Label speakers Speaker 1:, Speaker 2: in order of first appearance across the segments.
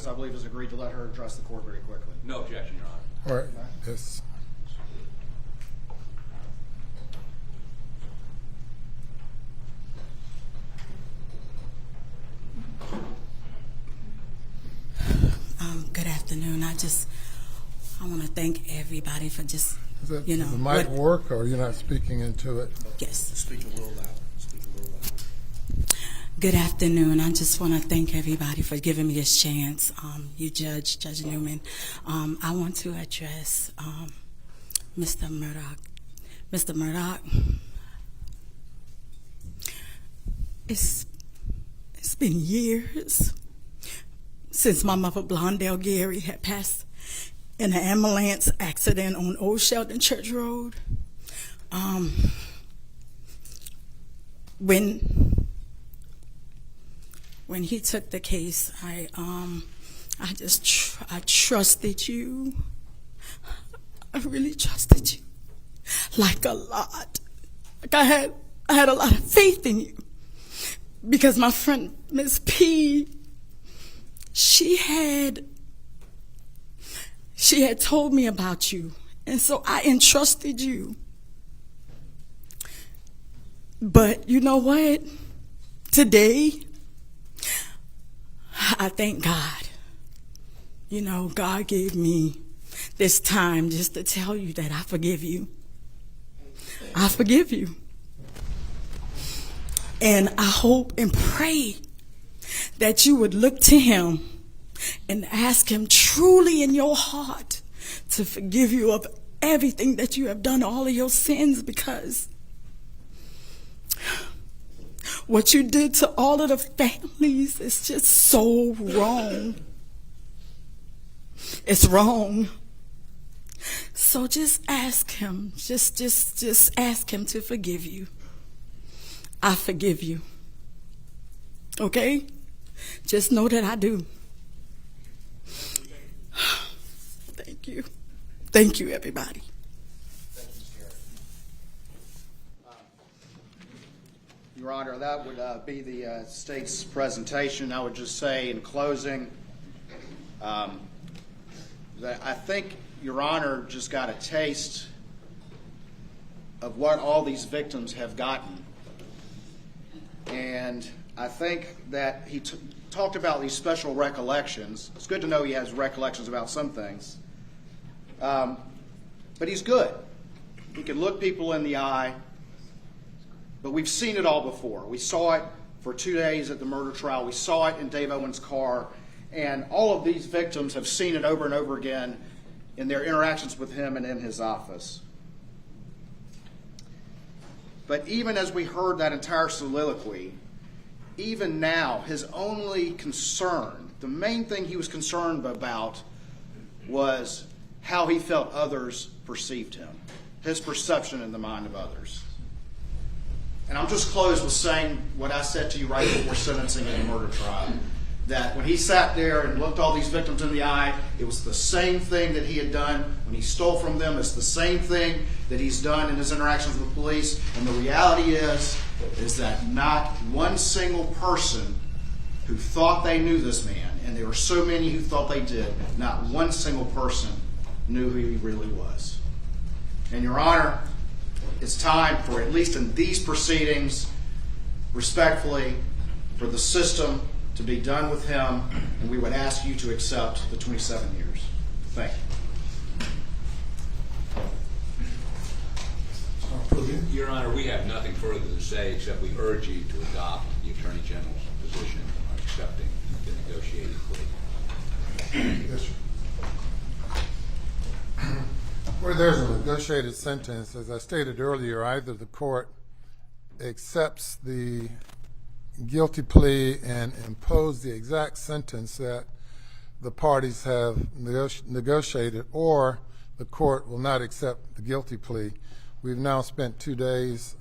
Speaker 1: witness, I believe, has agreed to let her address the court very quickly.
Speaker 2: No objection, Your Honor.
Speaker 3: All right. Yes.
Speaker 4: Good afternoon. I want to thank everybody for just,
Speaker 3: Is that,
Speaker 4: you know.
Speaker 3: does the mic work, or you're not speaking into it?
Speaker 4: Yes.
Speaker 1: Speak a little louder. Speak a little louder.
Speaker 4: Good afternoon. I just want to thank everybody for giving me this chance. You, Judge Newman. I want to address Mr. Murdaugh. Mr. Murdaugh, it's been years since my mother, Blondell Gary, had passed in an ambulance accident on Old Sheldon Church Road. When he took the case, I trusted you. I really trusted you, like a lot. Like I had a lot of faith in you, because my friend Miss P, she had told me about you, and so I entrusted you. But you know what? Today, I thank God. You know, God gave me this time just to tell you that I forgive you. I forgive you. And I hope and pray that you would look to him and ask him truly in your heart to forgive you of everything that you have done, all of your sins, because what you did to all of the families is just so wrong. It's wrong. So just ask him, just ask him to forgive you. I forgive you. Okay? Just know that I do. Thank you. Thank you, everybody.
Speaker 1: Thank you, Ms. Garrett. Your Honor, that would be the state's presentation. I would just say in closing that I think Your Honor just got a taste of what all these victims have gotten. And I think that he talked about these special recollections. It's good to know he has recollections about some things. But he's good. He can look people in the eye. But we've seen it all before. We saw it for 2 days at the murder trial. We saw it in Dave Owen's car. And all of these victims have seen it over and over again in their interactions with him and in his office. But even as we heard that entire soliloquy, even now, his only concern, the main thing he was concerned about, was how he felt others perceived him, his perception in the mind of others. And I'll just close with saying what I said to you right before sentencing in the murder trial, that when he sat there and looked all these victims in the eye, it was the same thing that he had done when he stole from them. It's the same thing that he's done in his interactions with police. And the reality is that not one single person who thought they knew this man, and there were so many who thought they did, not one single person knew who he really was. And Your Honor, it's time for, at least in these proceedings, respectfully, for the system to be done with him, and we would ask you to accept the 27 years. Thank you.
Speaker 2: Your Honor, we have nothing further to say except we urge you to adopt the Attorney General's position on accepting the negotiated plea.
Speaker 3: Yes, sir. Where there's a negotiated sentence, as I stated earlier, either the court accepts the guilty plea and impose the exact sentence that the parties have negotiated, or the court will not accept the guilty plea. We've now spent 2 days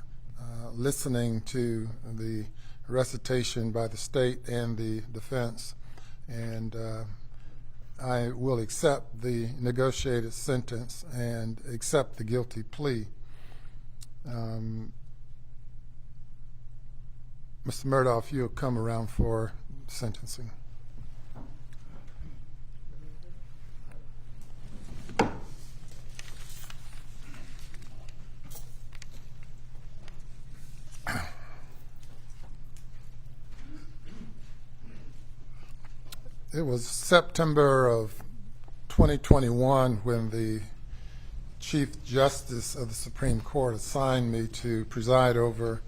Speaker 3: listening to the recitation by the state and the defense, and I will accept the negotiated sentence and accept the guilty plea. Mr. Murdaugh, if you'll come around for sentencing. It was September of 2021 when the Chief Justice of the Supreme Court assigned me to preside over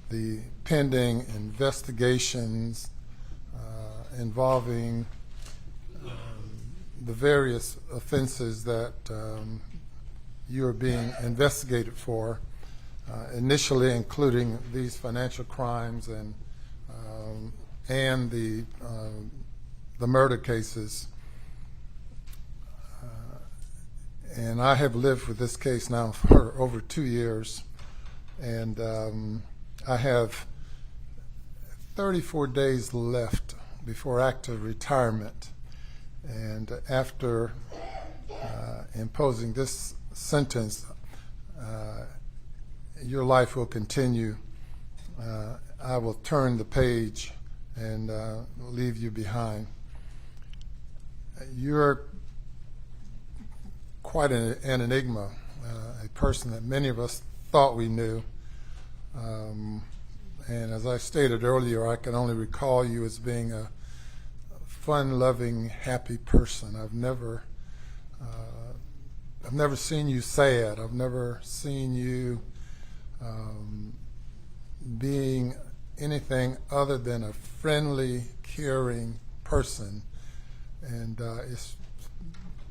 Speaker 3: the pending investigations involving the various offenses that you are being investigated for, initially including these financial crimes and the murder cases. And I have lived with this case now for over 2 years, and I have 34 days left before active retirement. And after imposing this sentence, your life will continue. I will turn the page and leave you behind. You're quite an enigma, a person that many of us thought we knew. And as I stated earlier, I can only recall you as being a fun-loving, happy person. I've never seen you sad. I've never seen you being anything other than a friendly, caring person. And it's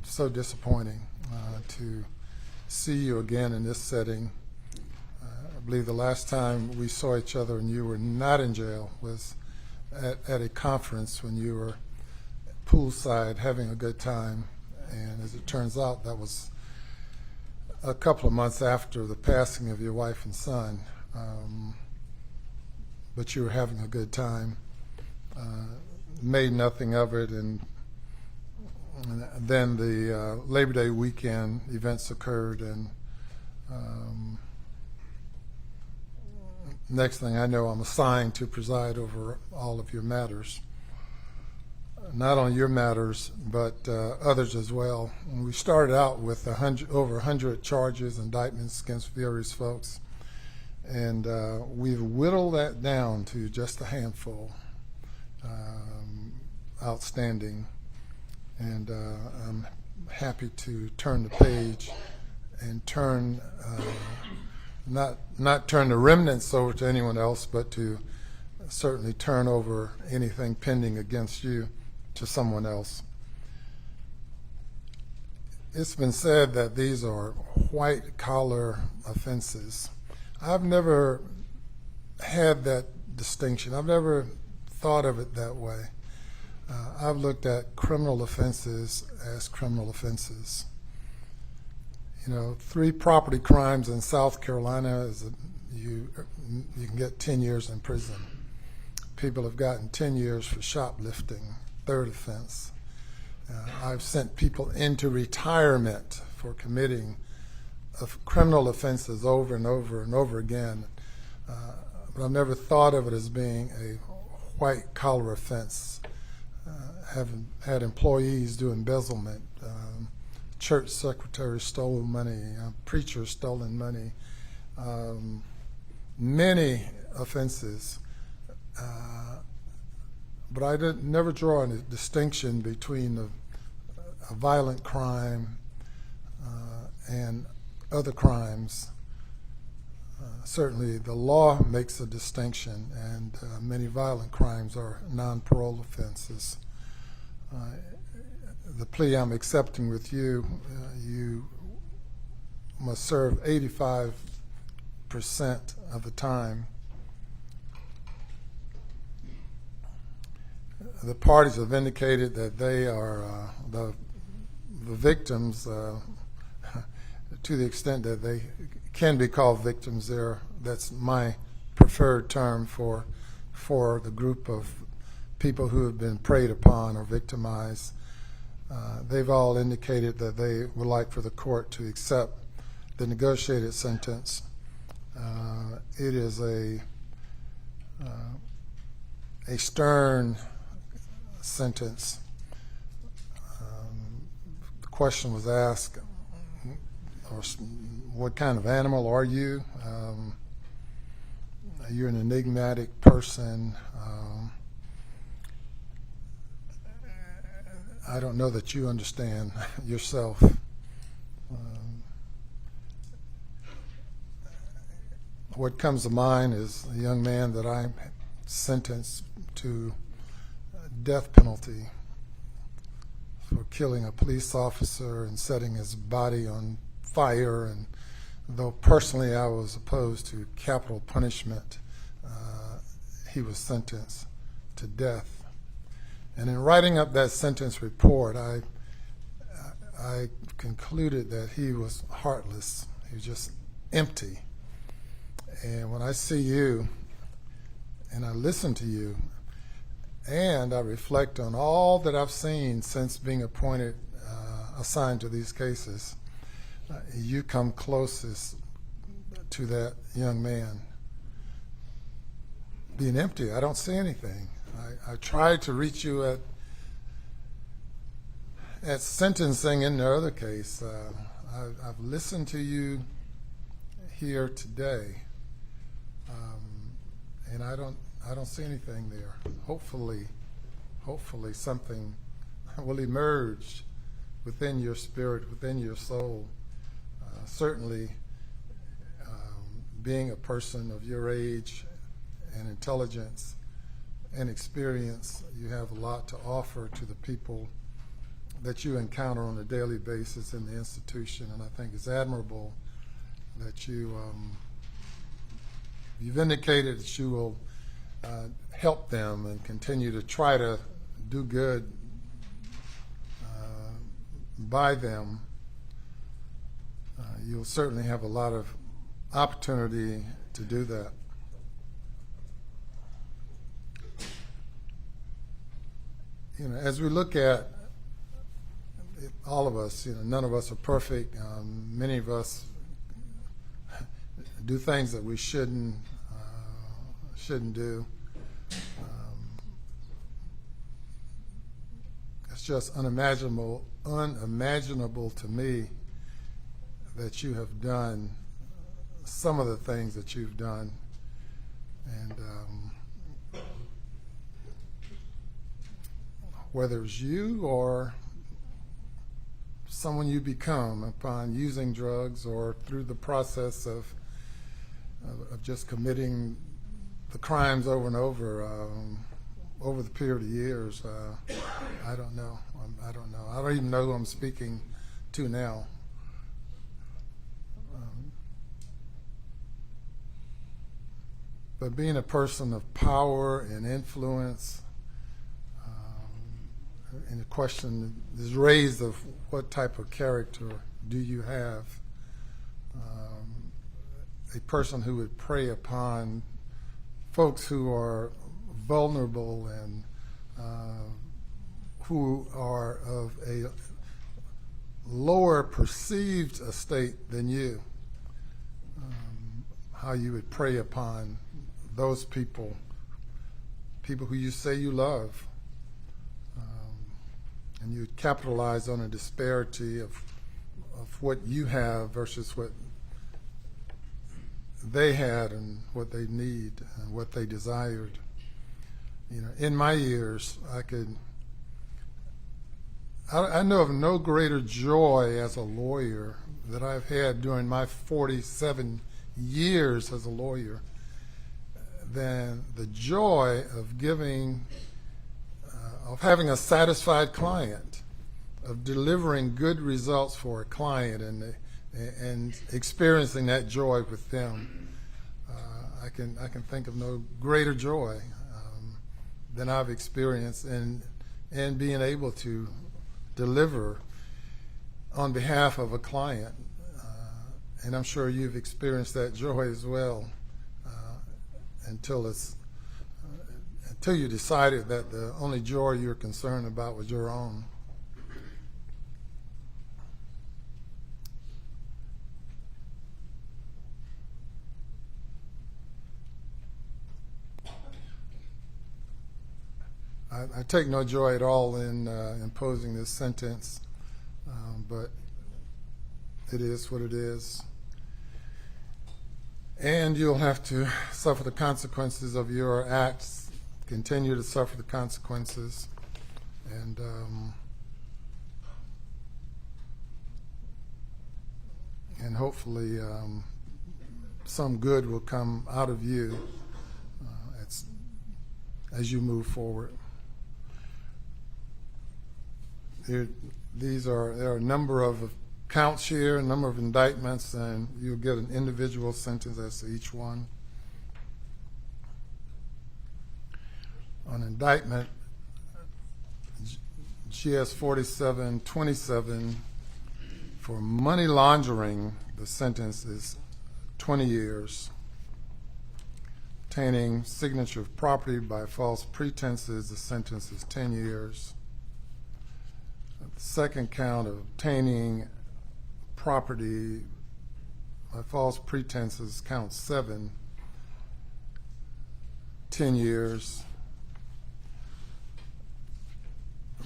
Speaker 3: so disappointing to see you again in this setting. I believe the last time we saw each other and you were not in jail was at a conference when you were poolside having a good time. And as it turns out, that was a couple of months after the passing of your wife and son. But you were having a good time, made nothing of it, and then the Labor Day weekend events occurred, and next thing I know, I'm assigned to preside over all of your matters. Not only your matters, but others as well. And we started out with over 100 charges, indictments against various folks, and we've whittled that down to just a handful outstanding. And I'm happy to turn the page and turn, not turn the remnants over to anyone else, but to certainly turn over anything pending against you to someone else. It's been said that these are white-collar offenses. I've never had that distinction. I've never thought of it that way. I've looked at criminal offenses as criminal offenses. You know, 3 property crimes in South Carolina you can get 10 years in prison. People have gotten 10 years for shoplifting, 3rd offense. I've sent people into retirement for committing criminal offenses over and over and over again. But I've never thought of it as being a white-collar offense. Having had employees do embezzlement, church secretaries stole money, preachers stolen money, many offenses. But I never draw a distinction between a violent crime and other crimes. Certainly the law makes a distinction, and many violent crimes are non-parole offenses. The plea I'm accepting with you, you must serve 85% of the time. The parties have indicated that they are the victims, to the extent that they can be called victims. That's my preferred term for the group of people who have been preyed upon or victimized. They've all indicated that they would like for the court to accept the negotiated sentence. It is a stern sentence. The question was asked, what kind of animal are you? You're an enigmatic person. I don't know that you understand yourself. What comes to mind is a young man that I sentenced to death penalty for killing a police officer and setting his body on fire. And though personally I was opposed to capital punishment, he was sentenced to death. And in writing up that sentence report, I concluded that he was heartless. He was just empty. And when I see you and I listen to you and I reflect on all that I've seen since being appointed, assigned to these cases, you come closest to that young man. Being empty, I don't see anything. I tried to reach you at sentencing in the other case. I've listened to you here today, and I don't see anything there. Hopefully something will emerge within your spirit, within your soul. Certainly, being a person of your age and intelligence and experience, you have a lot to offer to the people that you encounter on a daily basis in the institution, and I think it's admirable that you've indicated that you will help them and continue to try to do good by them. You'll certainly have a lot of opportunity to do that. You know, as we look at it, all of us, you know, none of us are perfect. Many of us do things that we shouldn't do. It's just unimaginable to me that you have done some of the things that you've done, and whether it's you or someone you become upon using drugs or through the process of just committing the crimes over and over the period of years. I don't know. I don't know. I don't even know who I'm speaking to now. But being a person of power and influence, and the question is raised of what type of character do you have? A person who would prey upon folks who are vulnerable and who are of a lower perceived estate than you, how you would prey upon those people who you say you love, and you capitalize on a disparity of what you have versus what they had and what they need and what they desired. You know, in my years, I know of no greater joy as a lawyer that I've had during my 47 years as a lawyer than the joy of having a satisfied client, of delivering good results for a client and experiencing that joy with them. I can think of no greater joy than I've experienced in being able to deliver on behalf of a client. And I'm sure you've experienced that joy as well, until you decided that the only joy you're concerned about was your own. I take no joy at all in imposing this sentence, but it is what it is. And you'll have to suffer the consequences of your acts, continue to suffer the consequences. And hopefully some good will come out of you as you move forward. There are a number of counts here, a number of indictments, and you'll get an individual sentence as to each one. On indictment, GS 4727, for money laundering, the sentence is 20 years. Obtaining signature of property by false pretenses, the sentence is 10 years. The second count of obtaining property by false pretenses, count 7, 10 years.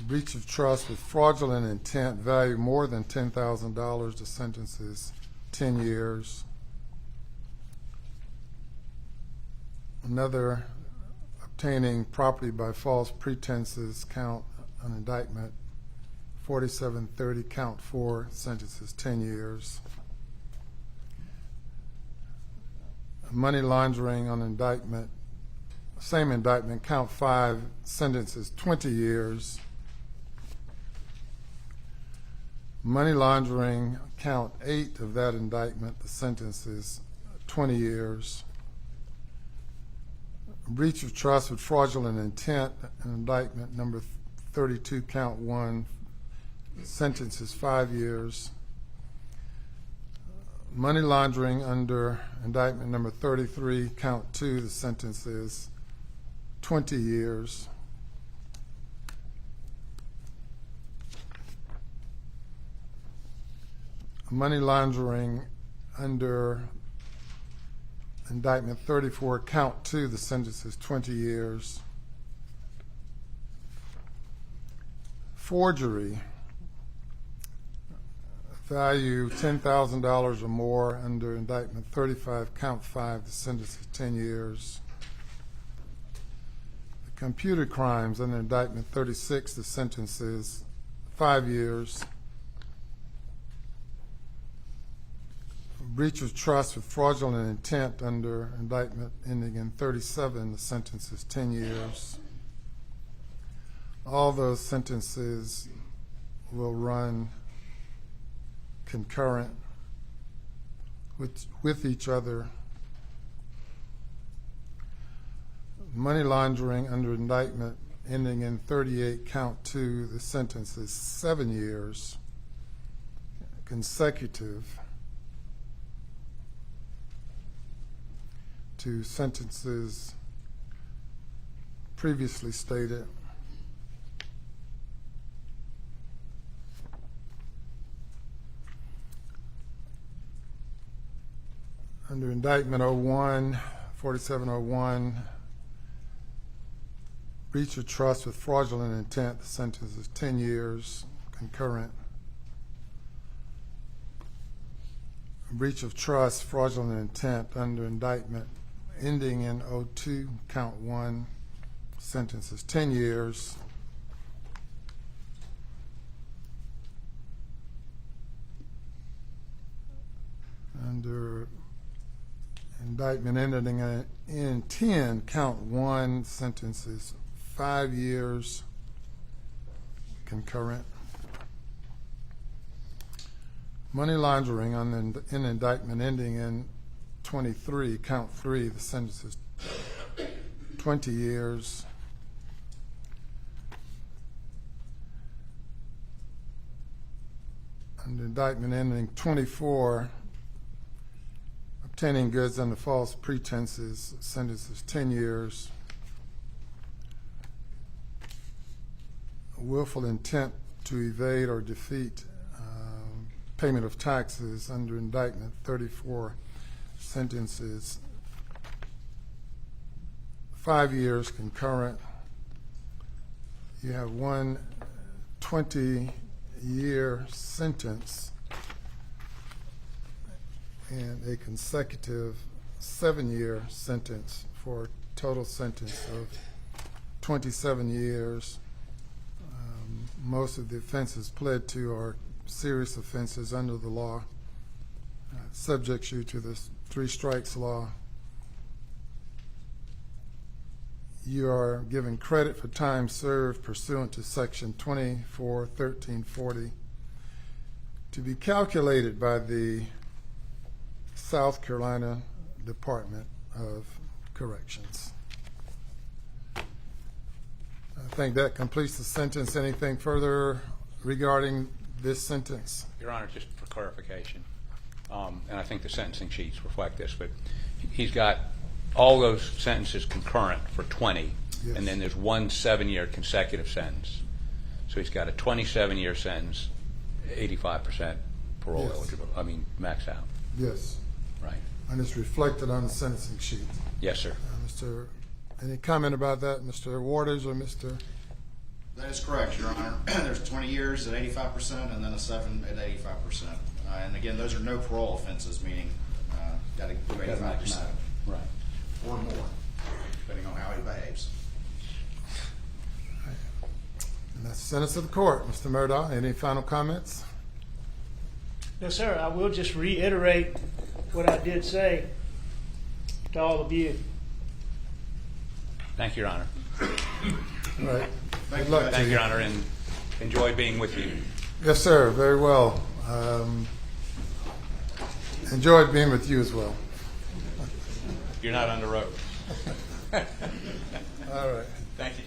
Speaker 3: Breach of trust with fraudulent intent, value more than $10,000, the sentence is 10 years. Another, obtaining property by false pretenses, count an indictment 4730, count 4, sentence is 10 years. Money laundering on indictment, same indictment, count 5, sentence is 20 years. Money laundering, count 8 of that indictment, the sentence is 20 years. Breach of trust with fraudulent intent, an indictment number 32, count 1, sentence is 5 years. Money laundering under indictment number 33, count 2, the sentence is 20 years. Money laundering under indictment 34, count 2, the sentence is 20 years. Forgery, value $10,000 or more under indictment 35, count 5, the sentence is 10 years. The computer crimes under indictment 36, the sentence is 5 years. Breach of trust with fraudulent intent under indictment ending in 37, the sentence is 10 years. All those sentences will run concurrent with each other. Money laundering under indictment ending in 38, count 2, the sentence is 7 years consecutive to sentences previously stated. Under indictment 01, 4701, breach of trust with fraudulent intent, the sentence is 10 years concurrent. Breach of trust, fraudulent intent under indictment ending in 02, count 1, sentence is 10 years. Under indictment ending in 10, count 1, sentence is 5 years concurrent. Money laundering in indictment ending in 23, count 3, the sentence is 20 years. Under indictment ending 24, obtaining goods under false pretenses, sentence is 10 years. Willful intent to evade or defeat payment of taxes under indictment 34, sentences 5 years concurrent. You have one 20-year sentence and a consecutive 7-year sentence for a total sentence of 27 years. Most of the offenses pled to are serious offenses under the law, subjects you to this 3 strikes law. You are given credit for time served pursuant to Section 241340 to be calculated by the South Carolina Department of Corrections. I think that completes the sentence. Anything further regarding this sentence?
Speaker 5: Your Honor, just for clarification, and I think the sentencing sheets reflect this, but he's got all those sentences concurrent for 20,
Speaker 3: Yes.
Speaker 5: and then there's one 7-year consecutive sentence. So he's got a 27-year sentence, 85% parole
Speaker 3: Yes.
Speaker 5: eligible, maxed out,
Speaker 3: Yes,
Speaker 5: right?
Speaker 3: and it's reflected on the sentencing sheet.
Speaker 5: Yes, sir.
Speaker 3: Any comment about that, Mr. Waters or Mr.?
Speaker 1: That is correct, Your Honor. There's 20 years at 85% and then a 7 at 85%. And again, those are no parole offenses, meaning got to do 85%
Speaker 5: Right.
Speaker 1: or more, depending on how he behaves.
Speaker 3: And that's the sentence of the court. Mr. Murdaugh, any final comments?
Speaker 6: No, sir. I will just reiterate what I did say to all of you.
Speaker 5: Thank you, Your Honor.
Speaker 3: All right.
Speaker 1: Thank
Speaker 3: Good
Speaker 1: you,
Speaker 3: luck
Speaker 1: guys.
Speaker 3: to
Speaker 5: Thank you, Your Honor, and enjoy being with you.
Speaker 3: Yes, sir. Very well. Enjoyed being with you as well.
Speaker 5: You're not on the road.
Speaker 3: All right.
Speaker 5: Thank you, Judge.